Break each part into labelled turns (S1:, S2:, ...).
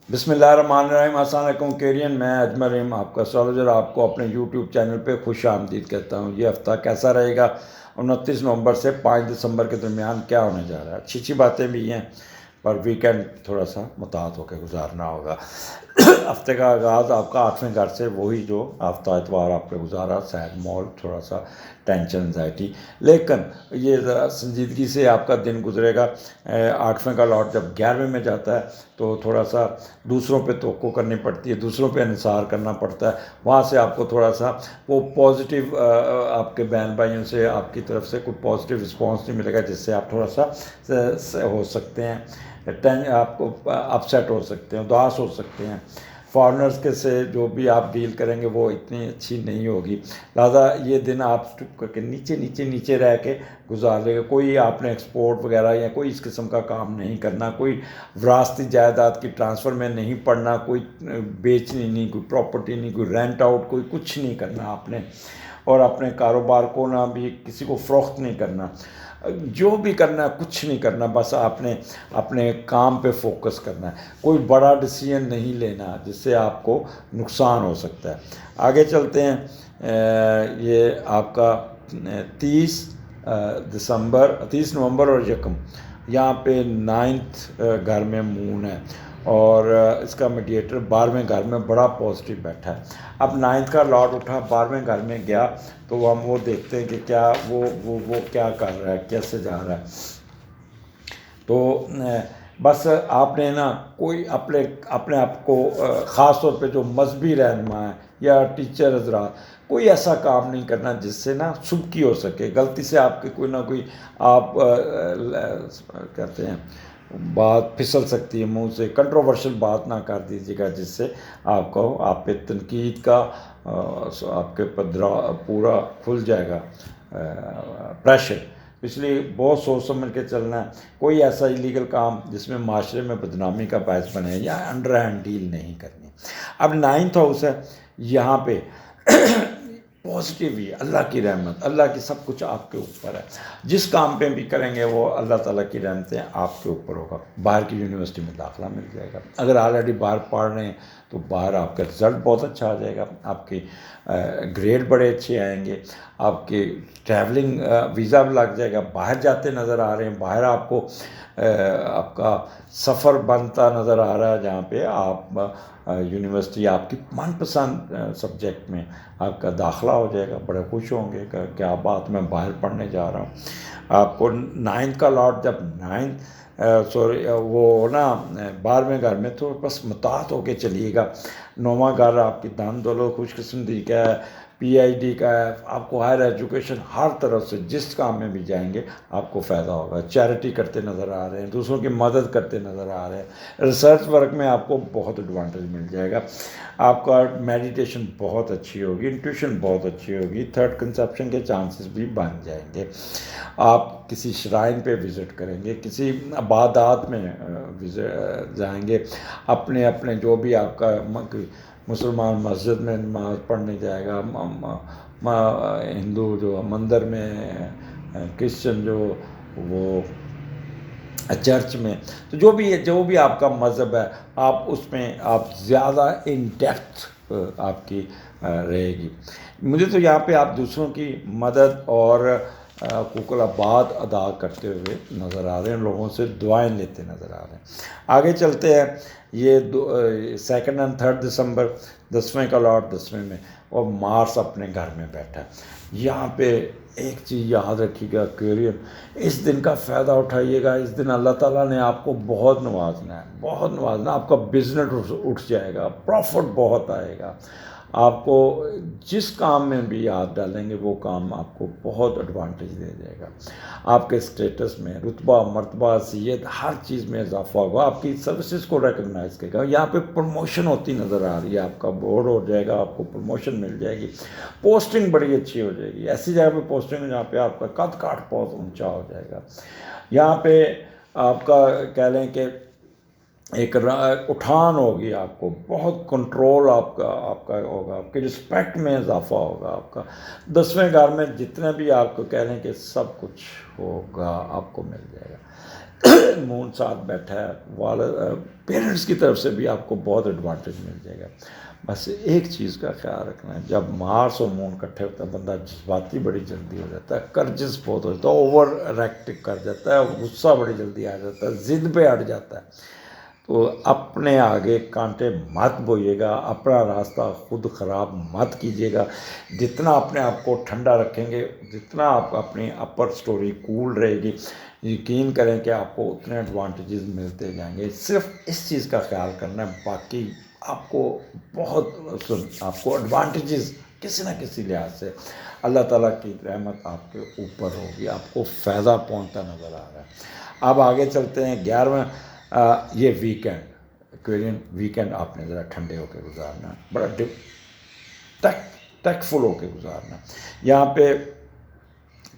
S1: بسم اللہ الرحمن الرحیم۔ السلام علیکم کیرین، میں اجمل رحیم آپ کا اسٹرالوجر آپ کو اپنے یوٹیوب چینل پہ خوش آمدید کہتا ہوں۔ یہ ہفتہ کیسا رہے گا؟ 29 نومبر سے 5 دسمبر کے درمیان کیا ہونے جا رہا ہے؟ اچھی باتیں بھی ہیں، پر ویکینڈ تھوڑا سا محتاط ہو کے گزارنا ہوگا۔ ہفتے کا آغاز آپ کا 8ویں گھر سے، وہی جو ہفتہ اتوار آپ نے گزارا، سیڈ مول، تھوڑا سا ٹینشن انزائٹی، لیکن یہ ذرا سنجیدگی سے آپ کا دن گزرے گا۔ 8ویں کا لاٹ جب 11ویں میں جاتا ہے تو تھوڑا سا دوسروں پہ توقع کرنی پڑتی ہے، دوسروں پہ انحصار کرنا پڑتا ہے۔ وہاں سے آپ کو تھوڑا سا وہ پازیٹیو آپ کے بہن بھائیوں سے، آپ کی طرف سے کوئی پازیٹیو رسپانس نہیں ملے گا، جس سے آپ تھوڑا سا ہو سکتے ہیں، آپ کو اپسیٹ ہو سکتے ہیں، اداس ہو سکتے ہیں۔ فارنرز کے سے جو بھی آپ ڈیل کریں گے وہ اتنی اچھی نہیں ہوگی، لہٰذا یہ دن آپ اسٹپ کر کے نیچے رہ کے گزار لے گا۔ کوئی آپ نے ایکسپورٹ وغیرہ یا کوئی اس قسم کا کام نہیں کرنا، کوئی وراثتی جائیداد کی ٹرانسفر میں نہیں پڑنا، کوئی بیچنی نہیں، کوئی پراپرٹی نہیں، کوئی رینٹ آؤٹ، کوئی کچھ نہیں کرنا آپ نے، اور اپنے کاروبار کو نہ بھی کسی کو فروخت نہیں کرنا۔ جو بھی کرنا ہے کچھ نہیں کرنا، بس آپ نے اپنے کام پہ فوکس کرنا ہے۔ کوئی بڑا ڈیسیژن نہیں لینا جس سے آپ کو نقصان ہو سکتا ہے۔ آگے چلتے ہیں۔ یہ آپ کا 30 نومبر اور 1 یہاں پہ 9th گھر میں مون ہے، اور اس کا میڈیٹر 12ویں گھر میں بڑا پازیٹیو بیٹھا ہے۔ اب 9th کا لاٹ اٹھا 12ویں گھر میں گیا تو ہم وہ دیکھتے ہیں کہ کیا وہ کیا کر رہا ہے، کیسے جا رہا ہے۔ تو بس آپ نے نا کوئی اپنے آپ کو، خاص طور پہ جو مذہبی رہنما ہے یا ٹیچر حضرات، کوئی ایسا کام نہیں کرنا جس سے نا سبکی ہو سکے، غلطی سے آپ کے کوئی نہ کوئی آپ کہتے ہیں بات پھسل سکتی ہے منہ سے۔ کنٹروورشل بات نہ کر دیجیے گا جس سے آپ پہ تنقید کا آپ کے پورا کھل جائے گا پریشر، اس لیے بہت سوچ سمجھ کے چلنا ہے۔ کوئی ایسا ایلیگل کام جس میں معاشرے میں بدنامی کا باعث بنے یا انڈر ہینڈ ڈیل نہیں کرنی۔ اب 9th ہاؤس ہے، یہاں پہ پازیٹیو ہی ہے، اللہ کی رحمت، اللہ کی سب کچھ آپ کے اوپر ہے۔ جس کام پہ بھی کریں گے وہ اللہ تعالیٰ کی رحمتیں آپ کے اوپر ہوگا۔ باہر کی یونیورسٹی میں داخلہ مل جائے گا، اگر آلریڈی باہر پڑھ رہے ہیں تو باہر آپ کا رزلٹ بہت اچھا آ جائے گا، آپ کی گریڈ بڑے اچھے آئیں گے، آپ کے ٹریولنگ ویزا بھی لگ جائے گا، باہر جاتے نظر آ رہے ہیں، باہر آپ کو آپ کا سفر بنتا نظر آ رہا ہے، جہاں پہ آپ یونیورسٹی آپ کی من پسند سبجیکٹ میں آپ کا داخلہ ہو جائے گا، بڑے خوش ہوں گے کہ کیا بات، میں باہر پڑھنے جا رہا ہوں۔ آپ کو 9th کا لاٹ جب وہ نا 12ویں گھر میں، تو بس مطاعت ہو کے چلیے گا۔ 9واں گھر آپ کی دھن دولت خوش قسمتی کا ہے، PhD کا ہے، آپ کو ہائر ایجوکیشن ہر طرف سے جس کام میں بھی جائیں گے آپ کو فائدہ ہوگا۔ چیریٹی کرتے نظر آ رہے ہیں، دوسروں کی مدد کرتے نظر آ رہے ہیں، ریسرچ ورک میں آپ کو بہت ایڈوانٹیج مل جائے گا۔ آپ کا میڈیٹیشن بہت اچھی ہوگی، انٹیوشن بہت اچھی ہوگی، تھرڈ کنسیپشن کے چانسز بھی بن جائیں گے۔ آپ کسی شرائن پہ وزٹ کریں گے، کسی عبادات میں جائیں گے، اپنے جو بھی آپ کا مسلمان مسجد میں نماز پڑھنے جائے گا، ہندو جو مندر میں، کرسچن جو وہ چرچ میں، تو جو بھی آپ کا مذہب ہے، آپ اس میں آپ زیادہ ان ڈیپتھ آپ کی رہے گی۔ مجھے تو یہاں پہ آپ دوسروں کی مدد اور حقوق العباد ادا کرتے ہوئے نظر آ رہے ہیں، لوگوں سے دعائیں لیتے نظر آ رہے ہیں۔ آگے چلتے ہیں۔ یہ 2 اور 3 دسمبر، 10ویں کا لاٹ 10ویں میں، اور مارس اپنے گھر میں بیٹھا ہے۔ یہاں پہ ایک چیز یاد رکھیے گا کیرین، اس دن کا فائدہ اٹھائیے گا۔ اس دن اللہ تعالیٰ نے آپ کو بہت نوازنا ہے، بہت نوازنا۔ آپ کا بزنس اٹھ جائے گا، پروفٹ بہت آئے گا۔ آپ کو جس کام میں بھی ہاتھ ڈالیں گے وہ کام آپ کو بہت ایڈوانٹیج دے جائے گا۔ آپ کے اسٹیٹس میں رتبہ، مرتبہ، حیثیت، ہر چیز میں اضافہ ہوگا، آپ کی سروسز کو ریکگنائز کرے گا۔ یہاں پہ پروموشن ہوتی نظر آ رہی ہے، آپ کا بورڈ ہو جائے گا، آپ کو پروموشن مل جائے گی، پوسٹنگ بڑی اچھی ہو جائے گی، ایسی جگہ پہ پوسٹنگ ہے جہاں پہ آپ کا قد کاٹ بہت اونچا ہو جائے گا۔ یہاں پہ آپ کا کہہ لیں کہ ایک اٹھان ہوگی، آپ کو بہت کنٹرول آپ کا ہوگا، آپ کے رسپیکٹ میں اضافہ ہوگا۔ آپ کا 10ویں گھر میں جتنے بھی آپ کو کہہ لیں کہ سب کچھ ہوگا، آپ کو مل جائے گا۔ مون ساتھ بیٹھا ہے، والد پیرنٹس کی طرف سے بھی آپ کو بہت ایڈوانٹیج مل جائے گا۔ بس ایک چیز کا خیال رکھنا ہے، جب مارس اور مون کٹھے ہوتے ہیں بندہ جذباتی بڑی جلدی ہو جاتا ہے، کرجس بہت ہو جاتا ہے، اوور ریکٹک کر جاتا ہے، غصہ بڑی جلدی آ جاتا ہے، ضد پہ اڑ جاتا ہے۔ تو اپنے آگے کانٹے مت بوئیے گا، اپنا راستہ خود خراب مت کیجیے گا۔ جتنا اپنے آپ کو ٹھنڈا رکھیں گے، جتنا آپ اپنی اپر سٹوری کول رہے گی، یقین کریں کہ آپ کو اتنے ایڈوانٹیجز ملتے جائیں گے۔ صرف اس چیز کا خیال کرنا ہے، باقی آپ کو بہت آپ کو ایڈوانٹیجز کسی نہ کسی لحاظ سے اللہ تعالیٰ کی رحمت آپ کے اوپر ہوگی، آپ کو فائدہ پہنچتا نظر آ رہا ہے۔ اب آگے چلتے ہیں 11واں، یہ ویکینڈ، ایکویرین ویکینڈ آپ نے ذرا ٹھنڈے ہو کے گزارنا، بڑا ٹیک فل ہو کے گزارنا۔ یہاں پہ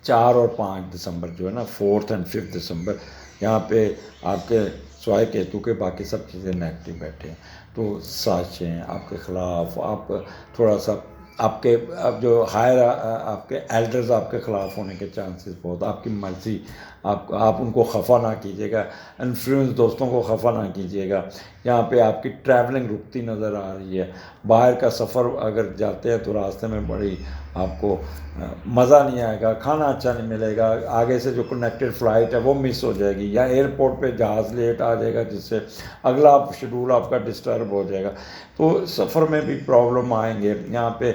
S1: 4 اور 5 دسمبر جو ہے نا، 4 اور 5 دسمبر، یہاں پہ آپ کے سوائے کیتو کے باقی سب چیزیں نیگیٹو بیٹھے ہیں، تو سازشیں آپ کے خلاف، آپ تھوڑا سا آپ کے اب جو ہائر آپ کے ایلڈرز آپ کے خلاف ہونے کے چانسز بہت، آپ کی مرضی، آپ ان کو خفا نہ کیجیے گا، انفلوئنس دوستوں کو خفا نہ کیجیے گا۔ یہاں پہ آپ کی ٹریولنگ رکتی نظر آ رہی ہے، باہر کا سفر اگر جاتے ہیں تو راستے میں بڑی آپ کو مزہ نہیں آئے گا، کھانا اچھا نہیں ملے گا، آگے سے جو کنیکٹڈ فلائٹ ہے وہ مس ہو جائے گی، یا ایئرپورٹ پہ جہاز لیٹ آ جائے گا جس سے اگلا شیڈول آپ کا ڈسٹرب ہو جائے گا، تو سفر میں بھی پرابلم آئیں گے۔ یہاں پہ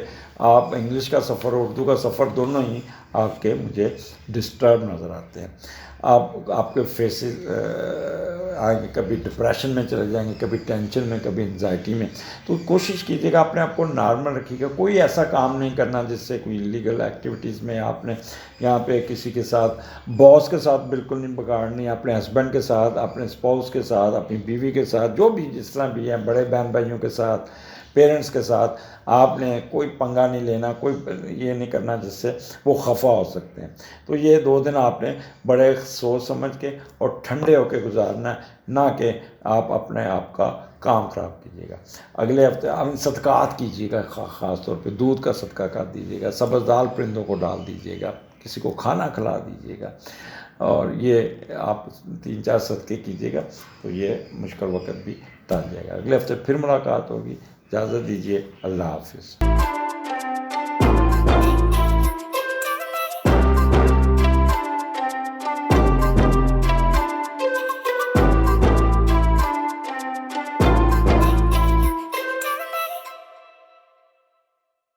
S1: آپ انگلش کا سفر اور اردو کا سفر دونوں ہی آپ کے مجھے ڈسٹرب نظر آتے ہیں۔ آپ کے فیسز آگے کبھی ڈپریشن میں چلے جائیں گے، کبھی ٹینشن میں، کبھی انزائٹی میں۔ تو کوشش کیجیے گا اپنے آپ کو نارمل رکھیے گا، کوئی ایسا کام نہیں کرنا جس سے کوئی لیگل ایکٹیویٹیز میں آپ نے یہاں پہ کسی کے ساتھ، باس کے ساتھ بالکل نہیں بگاڑنی، اپنے ہسبینڈ کے ساتھ، اپنے اسپاؤس کے ساتھ، اپنی بیوی کے ساتھ، جو بھی جس طرح بھی ہیں، بڑے بہن بھائیوں کے ساتھ، پیرنٹس کے ساتھ آپ نے کوئی پنگا نہیں لینا، کوئی یہ نہیں کرنا جس سے وہ خفا ہو سکتے ہیں۔ تو یہ 2 دن آپ نے بڑے سوچ سمجھ کے اور ٹھنڈے ہو کے گزارنا ہے، نہ کہ آپ اپنے آپ کا کام خراب کیجیے گا۔ اگلے ہفتے آپ صدقات کیجیے گا، خاص طور پہ دودھ کا صدقہ کر دیجیے گا، سبزدار پرندوں کو ڈال دیجیے گا، کسی کو کھانا کھلا دیجیے گا، اور یہ آپ 3-4 صدقے کیجیے گا تو یہ مشکل وقت بھی ٹل جائے گا۔ اگلے ہفتے پھر ملاقات ہوگی، اجازت دیجیے، اللہ حافظ۔